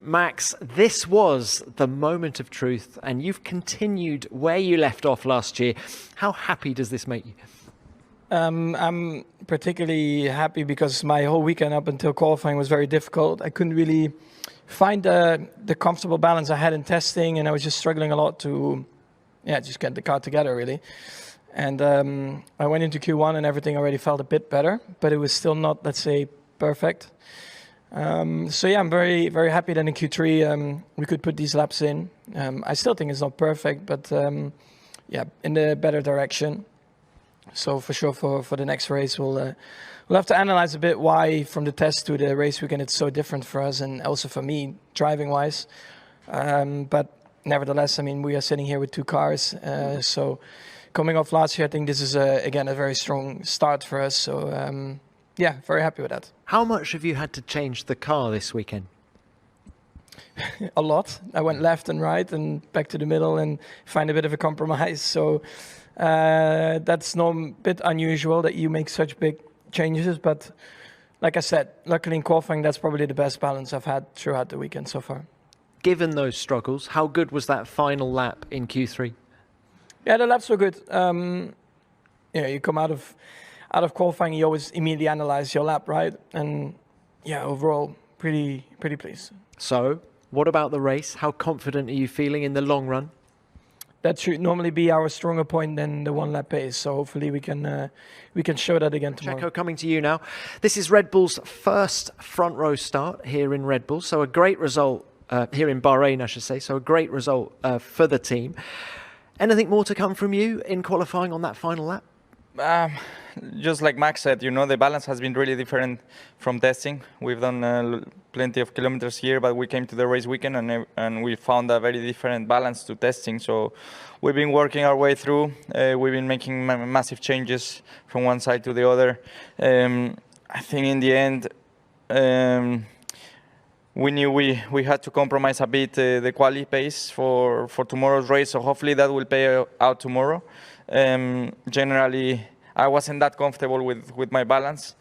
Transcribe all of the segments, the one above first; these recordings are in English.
Max, this was the moment of truth, and you've continued where you left off last year. How happy does this make you? I'm particularly happy because my whole weekend up until qualifying was very difficult. I couldn't really find the comfortable balance I had in testing, and I was just struggling a lot to, just get the car together, really. And I went into Q1 and everything already felt a bit better, but it was still not, let's say, perfect. I'm very, very happy that in Q3 we could put these laps in. I still think it's not perfect, but in the better direction. So for sure, for the next race, we'll have to analyze a bit why from the test to the race weekend it's so different for us and also for me driving-wise. But nevertheless, I mean, we are sitting here with two cars. So coming off last year, I think this is again a very strong start for us. So very happy with that. How much have you had to change the car this weekend? A lot. I went left and right and back to the middle and find a bit of a compromise. So that's a bit unusual that you make such big changes. But like I said, luckily in qualifying, that's probably the best balance I've had throughout the weekend so far. Given those struggles, how good was that final lap in Q3? Yeah, the laps were good. You come out of qualifying, you always immediately analyze your lap, right? And overall, pretty pleased. So, what about the race? How confident are you feeling in the long run? That should normally be our stronger point than the one lap pace. So hopefully we can show that again tomorrow. Checo, coming to you now. This is Red Bull's first front row start here in Red Bull. So a great result here in Bahrain, I should say. So a great result for the team. Anything more to come from you in qualifying on that final lap? Just like Max said, the balance has been really different from testing. We've done plenty of kilometers here, but we came to the race weekend and we found a very different balance to testing. So we've been working our way through. We've been making massive changes from one side to the other. I think in the end, we knew we had to compromise a bit the quali pace for tomorrow's race. So hopefully that will pay out tomorrow. Generally, I wasn't that comfortable with my balance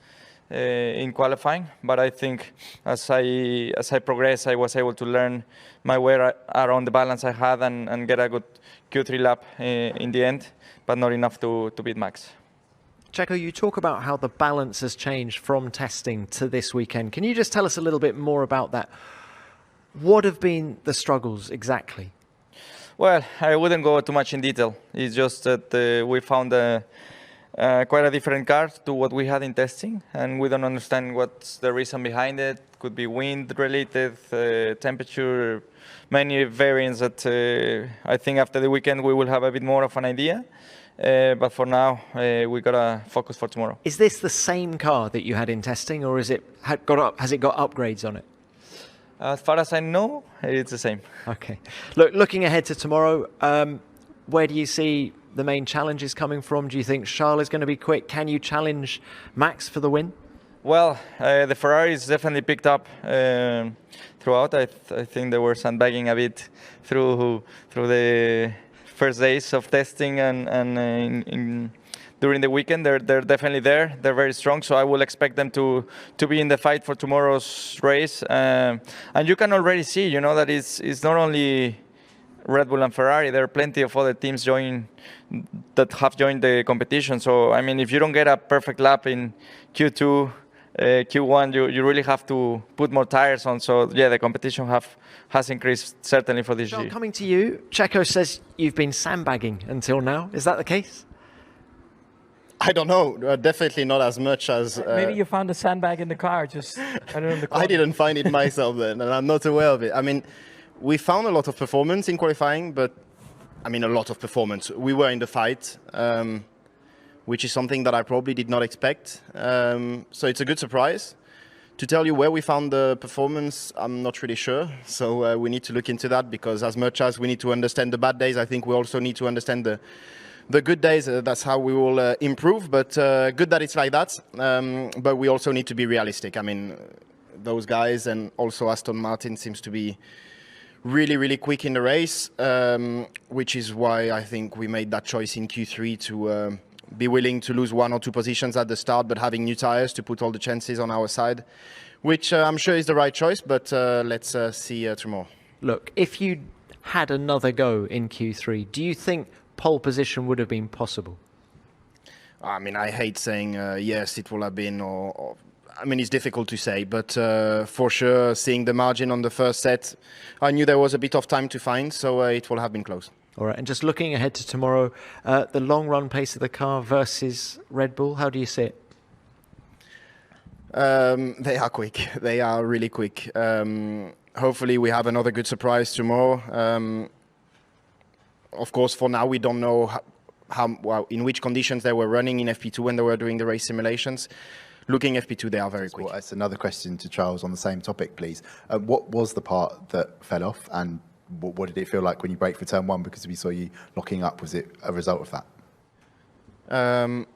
in qualifying, but I think as I progressed, I was able to learn my way around the balance I had and get a good Q3 lap in the end, but not enough to beat Max. Checo, you talk about how the balance has changed from testing to this weekend. Can you just tell us a little bit more about that? What have been the struggles exactly? Well, I wouldn't go too much in detail. It's just that we found quite a different car to what we had in testing, and we don't understand what's the reason behind it. Could be wind-related, temperature, many variants that I think after the weekend we will have a bit more of an idea. But for now, we gotta focus for tomorrow. Is this the same car that you had in testing, or has it got upgrades on it? As far as I know, it's the same. Okay. Looking ahead to tomorrow, where do you see the main challenges coming from? Do you think Charles is going to be quick? Can you challenge Max for the win? Well, the Ferraris definitely picked up throughout. I think they were sandbagging a bit through the first days of testing and during the weekend. They're definitely there. They're very strong, so I will expect them to be in the fight for tomorrow's race. And you can already see, that it's not only Red Bull and Ferrari. There are plenty of other teams that have joined the competition. So, I mean, if you don't get a perfect lap in Q2, Q1, you really have to put more tires on. So, the competition has increased, certainly, for this year. Coming to you, Checo says you've been sandbagging until now. Is that the case? I don't know. Definitely not as much as... Maybe you found a sandbag in the car. I didn't find it myself then, and I'm not aware of it. I mean, we found a lot of performance in qualifying, but a lot of performance. We were in the fight, which is something that I probably did not expect. So it's a good surprise. To tell you where we found the performance, I'm not really sure. So we need to look into that, because as much as we need to understand the bad days, I think we also need to understand the good days. That's how we will improve. But good that it's like that. But we also need to be realistic. I mean, those guys and also Aston Martin seems to be really, really quick in the race, which is why I think we made that choice in Q3 to be willing to lose 1 or 2 positions at the start, but having new tires to put all the chances on our side, which I'm sure is the right choice, but let's see tomorrow. Look, if you had another go in Q3, do you think pole position would have been possible? I mean, I hate saying yes, it will have been, or I mean, it's difficult to say, but for sure, seeing the margin on the first set, I knew there was a bit of time to find, so it will have been close. All right, and just looking ahead to tomorrow, the long run pace of the car versus Red Bull, how do you see it? They are quick. They are really quick. Hopefully, we have another good surprise tomorrow. Of course, for now, we don't know in which conditions they were running in FP2 when they were doing the race simulations. Looking FP2, they are very quick. Well, that's another question to Charles on the same topic, please. What was the part that fell off, and what did it feel like when you brake for turn one? Because we saw you locking up. Was it a result of that?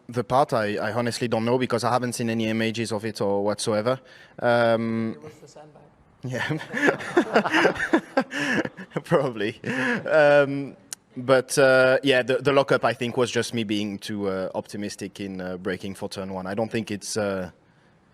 The part I honestly don't know because I haven't seen any images of it or whatsoever. It was the sandbag. Yeah, probably. But the lockup I think was just me being too optimistic in braking for turn one. I don't think it's. I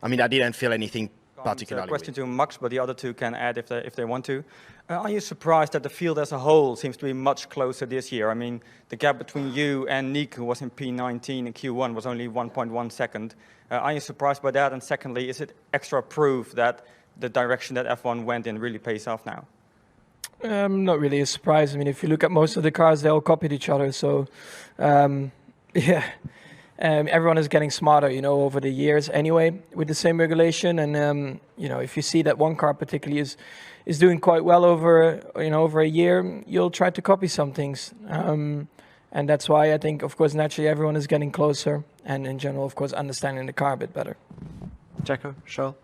mean, I didn't feel anything particularly. Question to Max, but the other two can add if they want to. Are you surprised that the field as a whole seems to be much closer this year? I mean, the gap between you and Nick, who was in P19 in Q1, was only 1.1 second. Are you surprised by that? And secondly, is it extra proof that the direction that F1 went in really pays off now? Not really a surprise. I mean, if you look at most of the cars, they all copied each other. So, everyone is getting smarter, over the years anyway, with the same regulation. And, if you see that one car particularly is doing quite well over a year, you'll try to copy some things. And that's why I think, of course, naturally everyone is getting closer and in general, of course, understanding the car a bit better. Jacko, Charles?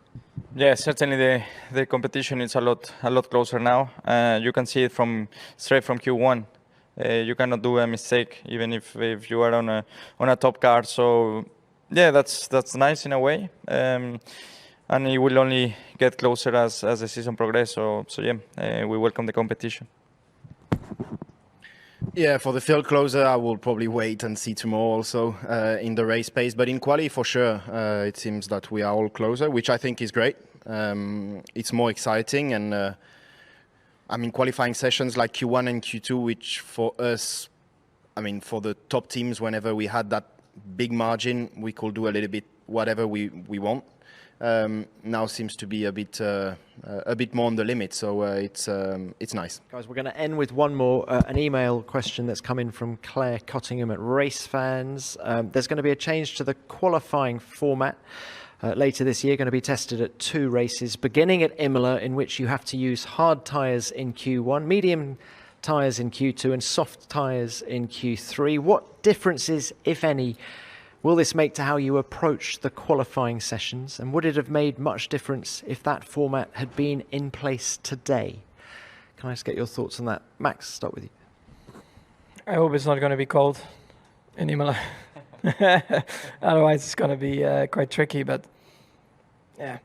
Yeah, certainly the competition is a lot closer now. You can see it straight from Q1. You cannot do a mistake even if you are on a top car. So yeah, that's nice in a way. And it will only get closer as the season progresses. So yeah, we welcome the competition. Yeah, for the field closer, I will probably wait and see tomorrow also in the race pace. But in quali, for sure, it seems that we are all closer, which I think is great. It's more exciting. And I mean, qualifying sessions like Q1 and Q2, which for us, I mean, for the top teams, whenever we had that big margin, we could do a little bit whatever we want. Now seems to be a bit more on the limit, so it's nice. Guys, we're going to end with one more, an email question that's come in from Claire Cottingham at Race Fans. There's going to be a change to the qualifying format later this year, going to be tested at 2 races, beginning at Imola, in which you have to use hard tyres in Q1, medium tyres in Q2 and soft tyres in Q3. What differences, if any, will this make to how you approach the qualifying sessions? And would it have made much difference if that format had been in place today? Can I just get your thoughts on that? Max, start with you. I hope it's not going to be cold in Imola. Otherwise, it's going to be quite tricky. But yeah,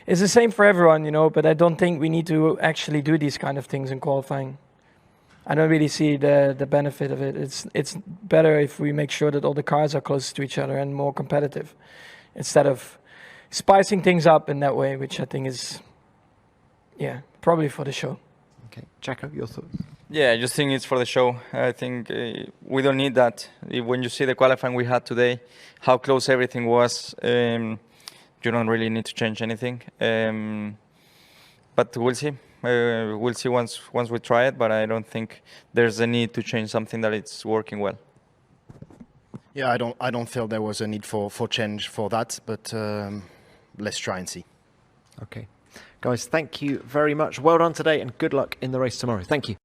it's the same for everyone, But I don't think we need to actually do these kind of things in qualifying. I don't really see the benefit of it. It's better if we make sure that all the cars are closer to each other and more competitive, instead of spicing things up in that way, which I think is, probably for the show. Okay, Jacko, your thoughts? Yeah, I just think it's for the show. I think we don't need that. When you see the qualifying we had today, how close everything was, you don't really need to change anything. But we'll see. We'll see once we try it, but I don't think there's a need to change something that it's working well. Yeah, I don't feel there was a need for change for that, but let's try and see. Okay. Guys, thank you very much. Well done today and good luck in the race tomorrow. Thank you.